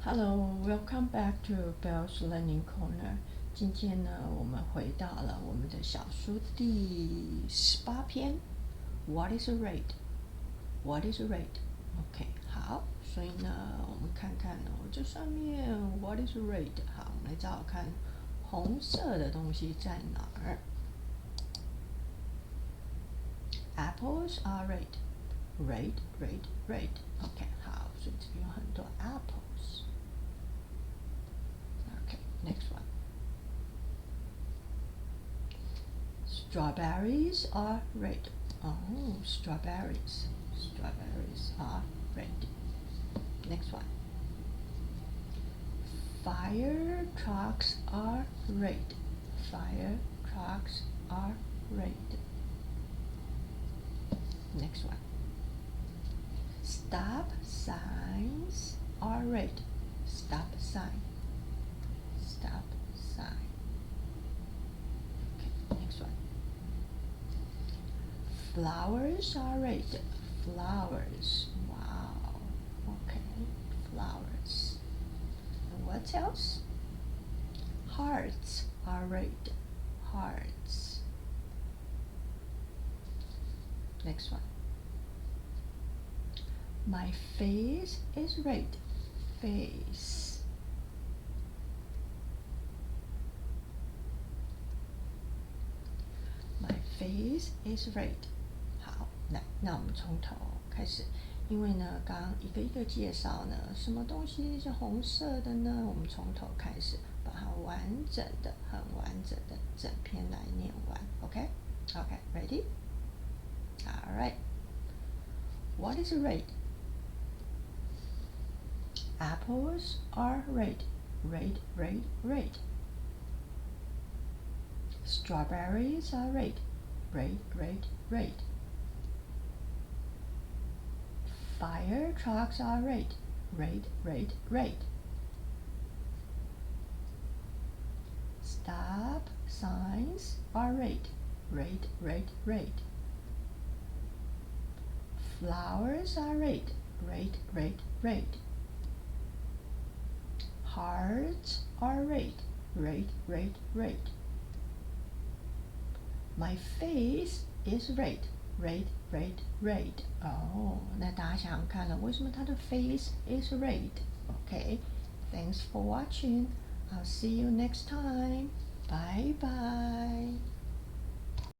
Hello, welcome back to Bell's Learning Corner. 今天呢，我们回到了我们的小书第18篇。What is a rate? What is a rate? OK， 好，所以呢，我们看看哦，这上面 What is a rate? 好，我们来找找看，红色的东西在哪儿 ？Apples are red. Red. OK， 好，所以这边有很多 apples。Next one. Strawberries are red. Oh, strawberries. Strawberries are red. Next one. Fire trucks are red. Fire trucks are red. Next one. Stop signs are red. Stop sign. Stop sign. Okay, next one. Flowers are red. Flowers. Wow. Okay, flowers. And what else? Hearts are red. Hearts. Next one. My face is red. Face. My face is red. 好，那我们从头开始，因为呢，刚刚一个一个介绍呢，什么东西是红色的呢？我们从头开始，把它很完整的整篇来念完。OK, ready? All right. What is red? Apples are red. Red. Strawberries are red. Red. Fire trucks are red. Red. Stop signs are red. Red. Flowers are red. Red. Hearts are red. Red. My face is red. Red. 哦，那大家想想看了，为什么它的 face is red? Okay, thanks for watching. I'll see you next time. Bye.